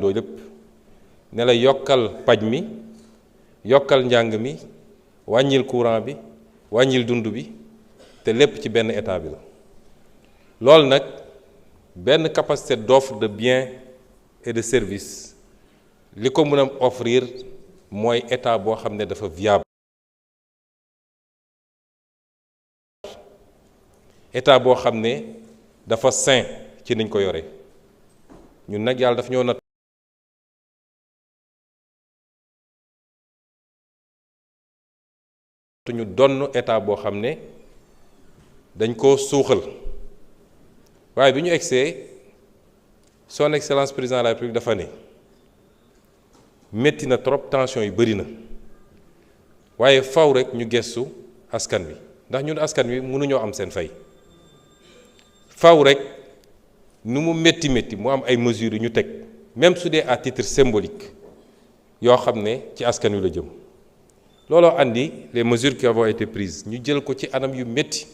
loolu lépp ne la yokkal paj mi yokkal njàng mi wàññil courant bi wàññil dund bi te lépp ci benn état bi la loolu nag benn capacité d'offre de biens et de services li ko mën a offrir mooy état boo xam ne dafa viable état boo xam ne dafa sain ci niñ ko yore ñun nag yàlla daf ñoo natt ñu donn état boo xam ne dañ koo suuxal waaye bi ñu egsee son excellence président de la république dafa ne métti na trop tension yi bëri na waaye faw rek ñu gestu askan wi ndax ñun askan wi mënuñoo am seen fay faw rek nu mu métti mu am ay mesures yu ñu teg même su dee à titre symbolique yoo xam ne ci askan wi la jëm looloo andi les mesures qui ont été prises ñu jël ko ci anam yu métti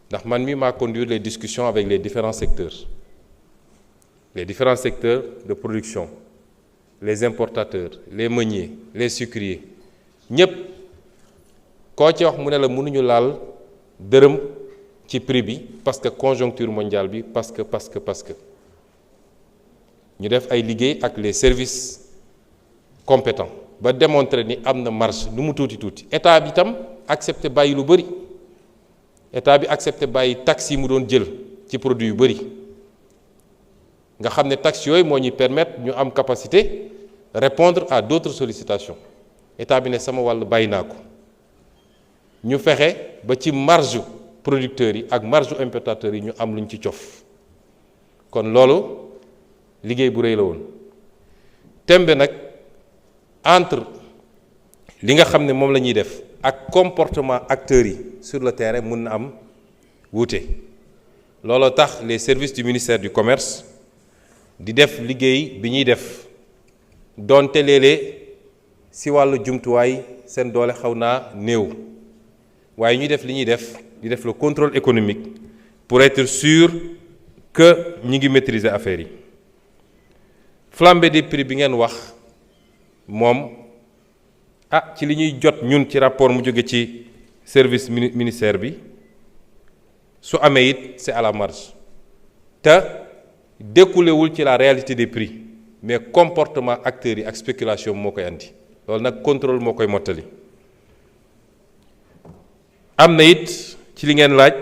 ndax man mi maa conduire les discussions avec les différents secteurs de production les importateurs les meuniers les sucriers ñëpp koo ci wax mu ne la mënuñu laal dërëm ci prix bi parce que conjoncture mondiale bi parce que ñu def ay liggéey ak les services compétents ba démontrer ni am na marge lu mu tuuti état bi tam accepté bàyyi lu bëri état bi accepté bàyyi taxes yi mu doon jël ci produit yu bëri nga xam ne taxes yooyu moo ñuy permettre ñu am capacité répondre à d'autres sollicitations état bi ne sama wàll bàyyi naa ko ñu fexe ba ci marge producteurs yi ak marge importateurs yi ñu am luñ ci cof kon loolu liggéey bu rëy la woon tembe nag entre li nga xam ne moom la ñuy def ak comportement acteurs yi sur le terrain mun na am wuute looloo tax les services du ministère du commerce di def liggéey bi ñuy def donte léeg-léeg si wàllu jumtuwaay seen doole xaw naa néew waaye ñuy def li ñuy def di def le contrôle économique pour être sûr que ñi ngi maîtriser affaire yi flambée des prix bi ngeen wax moom ci li ñuy jot ñun ci rapport mu jóge ci service ministère bi su amee it c'est à la marge te découlewul ci la réalité des prix mais comportement acteurs yi ak spéculation moo koy andi loolu nag contrôle moo koy mottali am na it ci li ngeen laaj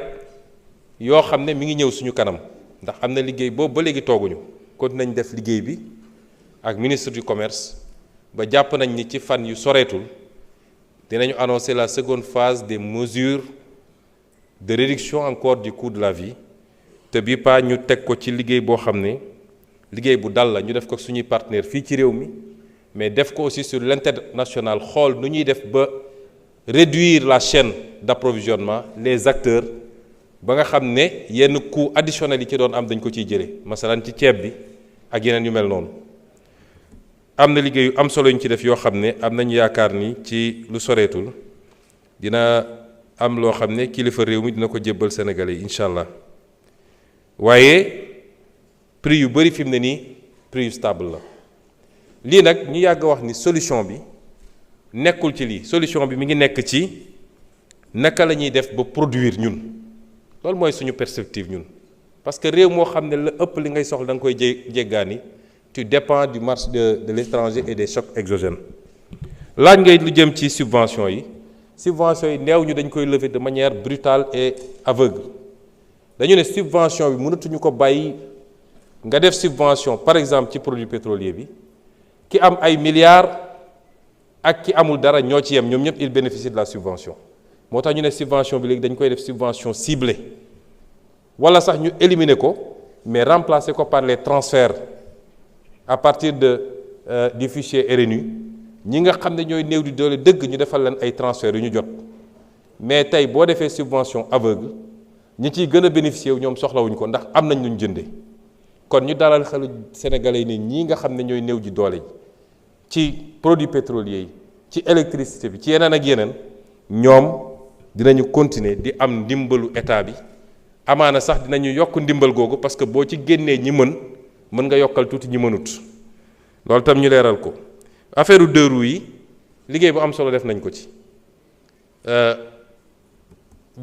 yoo xam ne mi ngi ñëw suñu kanam ndax am na liggéey boobu ba léegi tooguñu continué nañ def liggéey bi ak ministre du commerce ba jàpp nañ ni ci fan yu soreetul dinañu annoncer la seconde phase des mesures de réduction encore du coût de la vie te bii pas ñu teg ko ci liggéey boo xam ne liggéey bu dal la ñu def ko suñuy partenaire fii ci réew mi mais def ko aussi sur l'international xool nu ñuy def ba réduire la chaîne d'approvisionnement les acteurs ba nga xam ne yenn coût additionnel yi ci doon am dañ ko ciy jëlee masalan ci ceeb bi ak yeneen yu mel noonu am na liggéey yu am solo ñu ci def yoo xam ne am nañu yaakaar ni ci lu soreetul dina am loo xam ne kilifa réew mi dina ko jébbal Sénégalais yi incha allah waaye prix yu bëri fi mu ne nii prix yu stable la lii nag ñu yàgg wax ni solution bi nekkul ci lii solution bi mi ngi nekk ci naka la ñuy def ba produire ñun loolu mooy suñu perspective ñun parce que réew moo xam ne la ëpp li ngay soxla da nga koy jéggaani tu dépends du marché de l'étranger et des chocs exogènes laaj ngay lu jëm ci subvention yi neew ñu dañ koy lever de manière brutale et aveugle dañu ne subvention bi mënatuñu ko bàyyi nga def subvention par exemple ci produit pétrolier bi ki am ay milliards ak ki amul dara ñoo ci yem ñoom ñëpp il bénéficie de la subvention moo tax ñu ne subvention bi léegi dañ koy def subvention ciblée wala sax ñu éliminer ko mais remplacer ko par les transferts à partir du fichier RNU ñi nga xam ne ñooy néew di doole dëgg ñu defal leen ay transferts yu ñu jot mais tey boo defee subvention aveugle ñi ciy gën a bénéficier wu ñoom soxlawuñ ko ndax am nañ lu ñu jëndee kon ñu dalal xelu sénégalais yi ne ñii nga xam ne ñooy néew ji doole ci produits pétroliers yi ci électricité bi ci yeneen ak yeneen ñoom dinañu continuer di am ndimbalu état bi amaana sax dinañu yokk ndimbal googu parce que boo ci génnee ñi mën nga yokkal tuuti ñi mënut loolu tam ñu leeral ko affaire deux roues yi liggéey bu am solo def nañ ko ci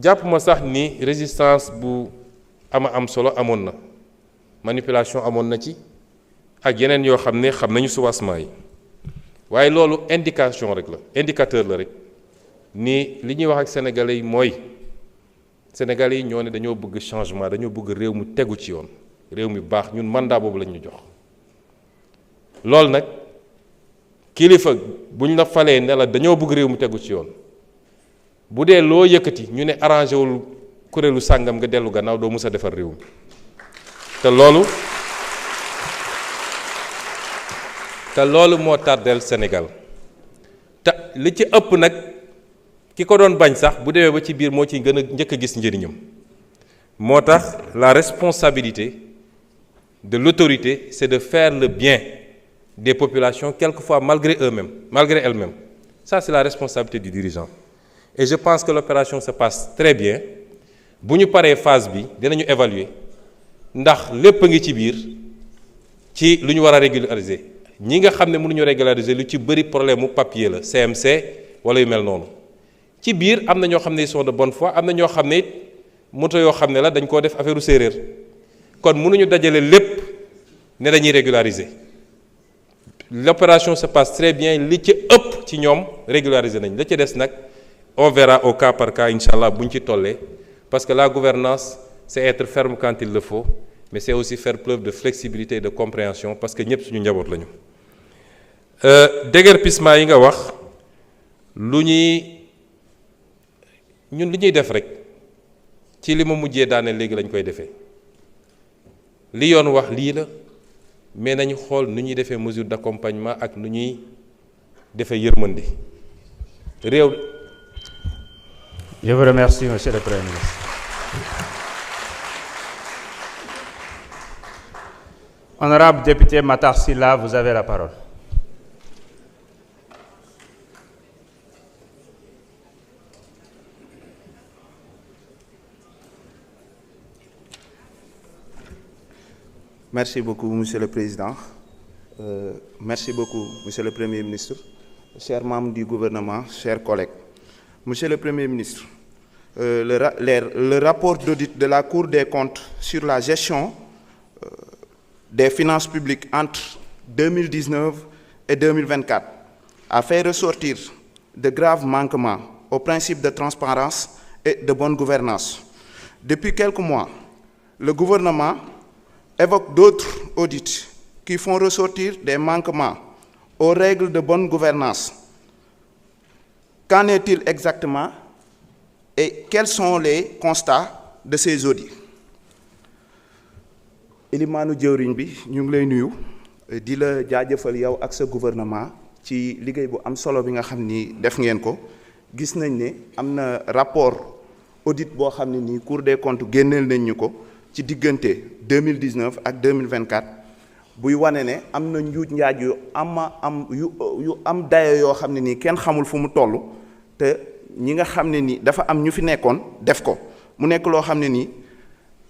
jàpp ma sax ni résistance bu am solo amoon na manipulation amoon na ci ak yeneen yoo xam ne xam nañu soubassement yi waaye loolu indication rek la indicateur la rek ni li ñuy wax ak sénégalais yi mooy sénégalais yi ñoo ne dañoo bëgg changement dañoo bëgg réew mi tegu ci yoon réew mi baax ñun mandat boobu lañ ñu jox loolu nag kilifa buñ la falee ne la dañoo bëgg réew mi tegu ci yoon bu dee loo yëkkati ñu ne arrangé wul kuréelu sàngam nga dellu gannaaw doo mus a defar réew mi te loolu moo tardeel Sénégal te li ci ëpp nag ki ko doon bañ sax bu demee ba ci biir moo ci gën a njëkk a gis njëriñam moo tax la responsabilité de l'autorité c'est de faire le bien des populations quelquefois malgré eux-mêmes malgré elles-mêmes ça c'est la responsabilité du dirigeant et je pense que l'opération se passe très bien bu ñu paree phase bi dinañu évaluer ndax lépp a ngi ci biir ci lu ñu war a régulariser ñi nga xam ne mënuñu régulariser lu ci bëri problème mu papier la CMC wala yu mel noonu ci biir am na ñoo xam ne ils sont de bonne foi am na ñoo xam ne it moto yoo xam ne la dañ koo def affaire u séeréer kon mënuñu dajale lépp ne dañuy régulariser l'opération se passe très bien li ci ëpp ci ñoom régulariser nañ la ci des nag on verra au cas par cas incha allah bu ñu ci tollee parce que la gouvernance c'est être ferme quand il le faut mais c'est aussi faire preuve de flexibilité et de compréhension parce que ñëpp suñu njaboot lañu. déguerpissement yi nga wax ñun li ñuy def rek ci li ma mujjee daane léegi lañ koy defee li yoon wax lii la mais nañu xool nu ñuy defee mesure d'accompagnement ak nu ñuy defee yërmande réew. Je vous remercie, Monsieur le Premier ministre. Honorable député Matar Sylla, vous avez la parole. Merci beaucoup, Monsieur le Président. Merci beaucoup, Monsieur le Premier ministre, chers membres du gouvernement, chers collègues. Monsieur le Premier ministre, le rapport d'audit de la Cour des comptes sur la gestion des finances publiques entre 2019 et 2024 a fait ressortir de graves manquements aux principes de transparence et de bonne gouvernance. Depuis quelques mois, le gouvernement évoque d'autres audits qui font ressortir des manquements aux règles de bonne gouvernance. Qu'en est-il exactement et quels sont les constats de ces audits? Elimaanu jëwriñ bi ñu ngi lay nuyu di la jaajëfal yow ak sa gouvernement ci liggéey bu am solo bi nga xam ni def ngeen ko gis nañ ne am na rapport audit boo xam ne nii Cour des comptes génneel nañ ñu ko ci diggante 2019 ak 2024 buy wane ne am na njuuj njaaj yu am dayo yoo xam ne nii kenn xamul fu mu toll te ñi nga xam ne nii dafa am ñu fi nekkoon def ko mu nekk loo xam ne nii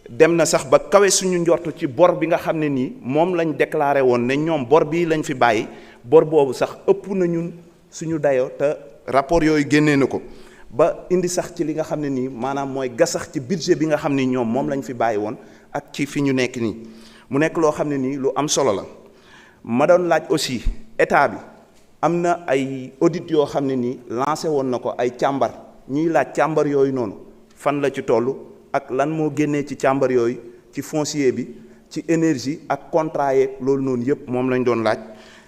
dem na sax ba kawe suñu njort ci bor bi nga xam ne nii moom lañ déclaré woon ne ñoom bor bii lañ fi bàyyi bor boobu sax ëpp na ñun suñu dayo te rapport yooyu génnee na ko ba indi sax ci li nga xam ne nii maanaam mooy gasax ci budget bi nga xam ne ñoom moom lañ fi bàyyi woon ak ci fi ñu nekk nii mu nekk loo xam ne nii lu am solo la ma doon laaj aussi état bi am na ay audit yoo xam ne nii lancé woon na ko ay càmbar ñuy laaj càmbar yooyu noonu fan la ci toll ak lan moo génnee ci càmbar yooyu ci foncier bi ci énergie ak contrat yeeg loolu noonu yëpp moom lañ doon laaj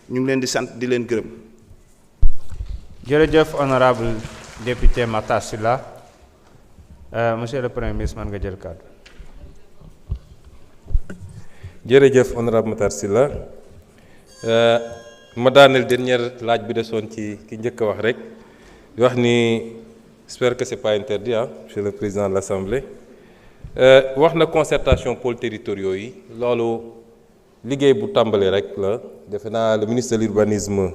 ñu ngi leen di sant di leen gërëm. jërëjëf honorable député Matar Sylla monsieur le Premier ministre man nga jël kàddu. jërëjëf honorable Matar Sylla ma daaneel dernière laaj bi desoon ci ki njëkk a wax rek di wax ni j'espère que c'est pas interdit monsieur le président de l'Assemblée wax na concertation pôles territoriaux yi loolu liggéey bu tàmbali rek la defe naa le ministre de l'urbanisme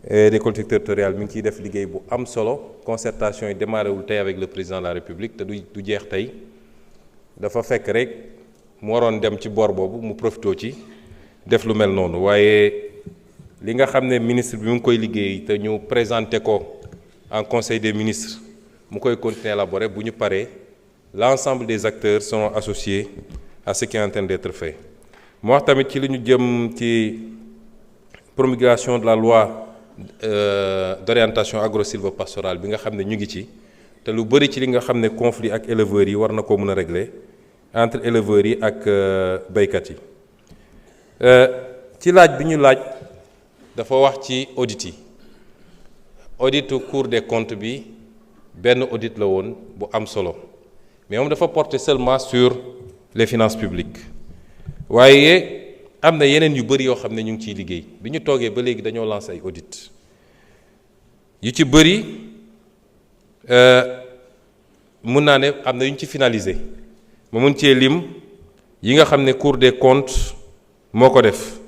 des collectivités territoriales mi ngi ciy def liggéey bu am solo concertation yi démarré wul tey avec le président de la République te du jeex tey dafa fekk rek mu waroon dem ci boor boobu mu profitoo ci def lu mel noonu waaye li nga xam ne ministre bi mu ngi koy liggéey te ñu présenté ko en conseil des ministres mu koy continuer élaborer bu ñu paree l'ensemble des acteurs seront associés à ce qui est en train d'être fait mu wax tamit ci li ñu jëm ci promulgation de la loi d'orientation agro-sylvo-pastorale bi nga xam ne ñu ngi ci te lu bëri ci li nga xam ne conflit ak éleveurs yi war na ko mën a régler entre éleveurs yi ak béykat yi ci laaj bi ñu laaj dafa wax ci audit yi auditu Cour des comptes bi benn audit la woon bu am solo mais moom dafa porter seulement sur les finances publiques waaye am na yeneen yu bëri yoo xam ne ñu ngi ciy liggéey bi ñu toogee ba léegi dañoo lancé ay audit yu ci bëri mun naa ne am na yu ñu ci finalisé ma mun cee lim yi nga xam ne Cour des comptes moo ko def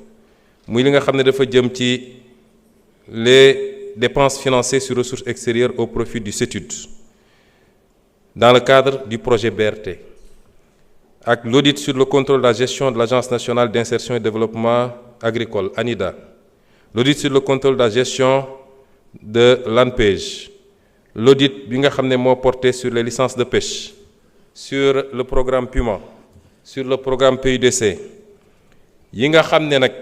muy li nga xam ne dafa jëm ci les dépenses financées sur ressources extérieures au profit du CETUD dans le cadre du projet BRT ak l'audit sur le contrôle de la gestion de l'Agence nationale d'insertion et de développement agricole, ANIDA, l'audit sur le contrôle de la gestion de l'ANPEJ, l'audit bi nga xam ne moo porté sur les licences de pêche, sur le programme PUMA, sur le programme PUDC yi nga xam ne nag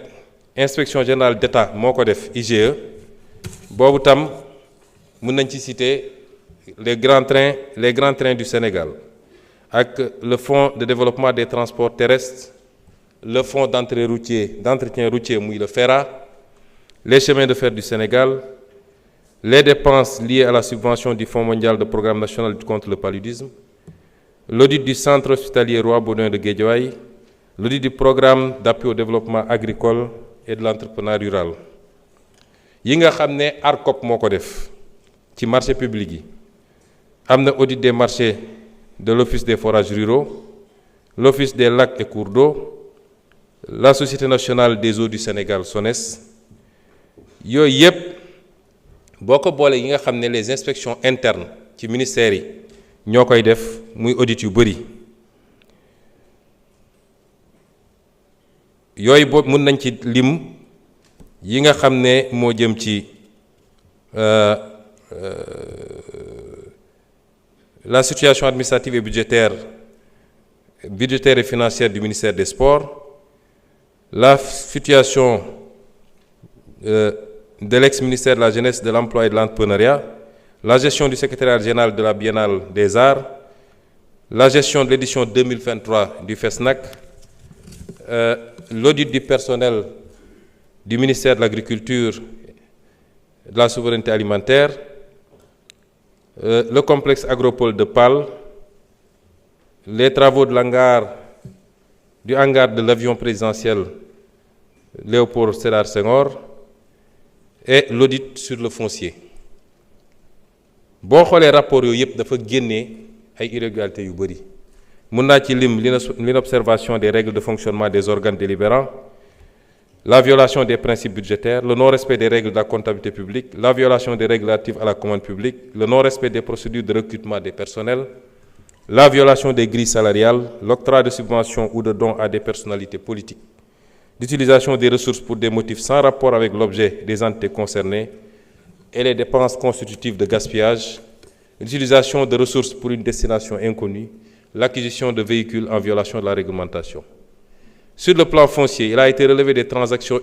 inspection générale d'État moo ko def IGE boobu tam mën nañ ci citer les grands trains du Sénégal ak le fonds de développement des transports terrestres, le fonds d'entretien routier muy le FERA, les chemins de fer du Sénégal, les dépenses liées à la subvention du Fonds mondial de programme national de lutte contre le paludisme, l'audit du centre hospitalier Roi Baudouin de Guédiawaye, l'audit du programme d'appui au développement agricole et de l'entrepreneuriat rural yi nga xam ne ARCOP moo ko def ci marché public yi am na audit des marchés de l'Office des forages ruraux, l'Office des lacs et cours d'eau, la Société nationale des eaux du Sénégal SONES yooyu yëpp boo ko boolee yi nga xam ne les inspections internes ci ministères yi ñoo koy def muy audit yu bëri yooyu boobu mën nañ ci lim yi nga xam ne moo jëm ci la situation administrative et budgétaire et financière du ministère des Sports, la situation de l'ex-ministère de la Jeunesse, de l'Emploi et de l'Entrepreneuriat, la gestion du secrétariat général de la Biennale des Arts, la gestion de l'édition 2023 du FESNAC, l'audit du personnel du ministère de l'Agriculture et de la Souveraineté alimentaire, le complexe agropole de Pal, les travaux de du hangar de l'avion présidentiel Léopold Sédar Senghor et l'audit sur le foncier. boo xoolee rapport yooyu yëpp dafa génnee ay irrégularités yu bëri mën naa ci lim l'inobservation des règles de fonctionnement des organes délibérants, la violation des principes budgétaires, le non-respect des règles de la comptabilité publique, la violation des règles relatives à la commande publique, le non-respect des procédures de recrutement des personnels, la violation des grilles salariales, l'octroi de subventions ou de dons à des personnalités politiques, l'utilisation des ressources pour des motifs sans rapport avec l'objet des entités concernées et les dépenses constitutives de gaspillage, l'utilisation de ressources pour une destination inconnue, l'acquisition de véhicules en violation de la réglementation. Sur le plan foncier, il a été relevé des transactions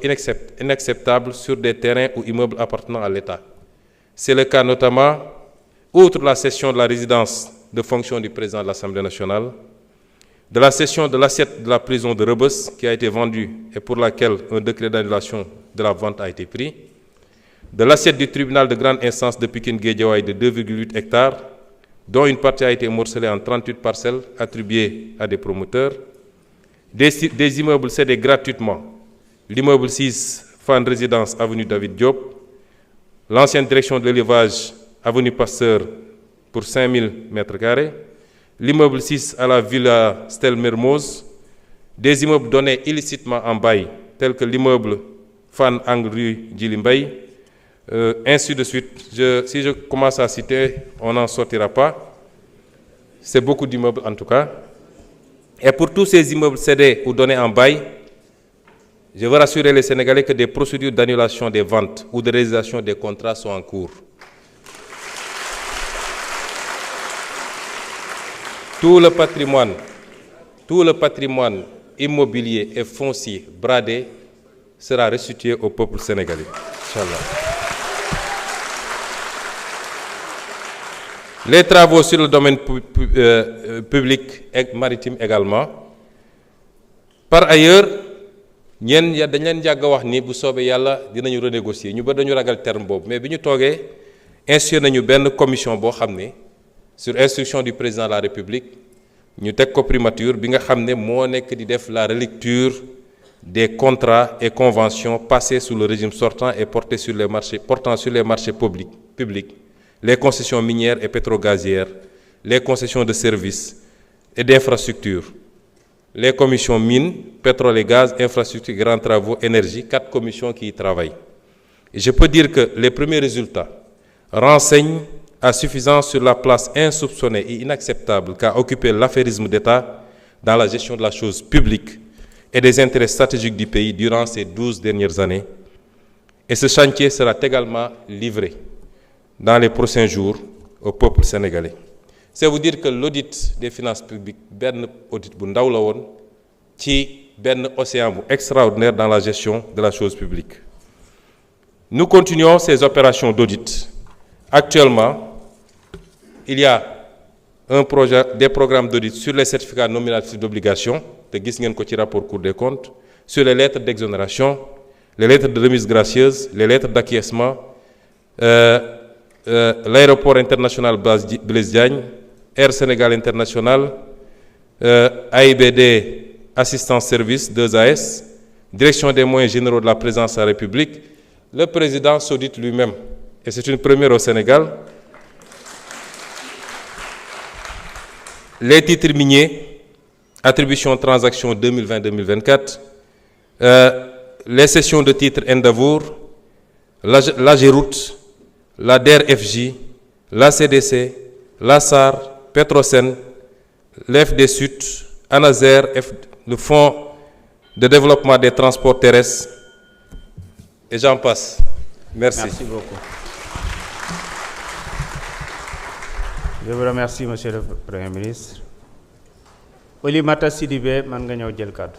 inacceptables sur des terrains ou immeubles appartenant à l'État. C'est le cas notamment, outre la cession de la résidence de fonction du président de l'Assemblée nationale, de la cession de l'assiette de la prison de Rebeuss qui a été vendue et pour laquelle un décret d'annulation de la vente a été pris, de l'assiette du tribunal de grande instance de Pikine-Guédiawaye de 2,8 hectares, dont une partie a été morcelée en 38 parcelles attribuées à des promoteurs, des immeubles cédés gratuitement, l'immeuble 6, Fan Résidence, avenue David Diop, l'ancienne direction de l'élevage, avenue Pasteur, pour 5000 m², l'immeuble 6 à la villa Stel Mermoz, des immeubles donnés illicitement en bail, tels que l'immeuble Fan Ang rue Djilimbey, ainsi de suite. Si je commence à citer, on n'en sortira pas. C'est beaucoup d'immeubles en tout cas. Et pour tous ces immeubles cédés ou donnés en bail, je veux rassurer les Sénégalais que des procédures d'annulation des ventes ou de résiliation des contrats sont en cours. Tout le patrimoine immobilier et foncier bradé sera restitué au peuple sénégalais. Inch'Allah. Les travaux sur le domaine public et maritime également. Par ailleurs, ñeen ya dañ leen jàgg wax ni bu soobee yàlla dinañu renégocier ñu ba dañu ragal terme boobu mais bi ñu toogee institué nañu benn commission boo xam ne sur instruction du président de la République ñu teg ko primature bi nga xam ne moo nekk di def la relecture des contrats et conventions passés sous le régime sortant et portant sur les marchés publics, les concessions minières et pétrogazières, les concessions de services et d'infrastructures, les commissions mines, pétrole et gaz, infrastructures, grands travaux, énergie, 4 commissions qui y travaillent. Et je peux dire que les premiers résultats renseignent à suffisance sur la place insoupçonnée et inacceptable qu'a occupé l'affairisme d'État dans la gestion de la chose publique et des intérêts stratégiques du pays durant ces 12 dernières années. Et ce chantier sera également livré dans les prochains jours au peuple sénégalais. C'est vous dire que l'audit des finances publiques, ben audit bu ndaw la woon ci ben océan bu extraordinaire dans la gestion de la chose publique. Nous continuons ces opérations d'audit. Actuellement, il y a des programmes d'audit sur les certificats nominatifs d'obligation, te gis ngeen ko ci rapport Cour des comptes, sur les lettres d'exonération, les lettres de remise gracieuse, les lettres d'acquiescement, l'aéroport international Blaise Diagne, Air Sénégal International, AIBD Assistance Service 2AS, Direction des moyens généraux de la présidence de la République. Le président s'audite lui-même, et c'est une première au Sénégal. Les titres miniers, attribution transactions 2020-2024, les cessions de titres Endeavour, l'AGEROUTE, la DER-FJ, la CDC, la SAR, Petrosen, l'FD Sud, ANASER, le Fonds de développement des transports terrestres, et j'en passe. Merci. Merci beaucoup. Je vous remercie, Monsieur le Premier ministre. Oulimata Sidibé, man nga ñëw jël kàddu.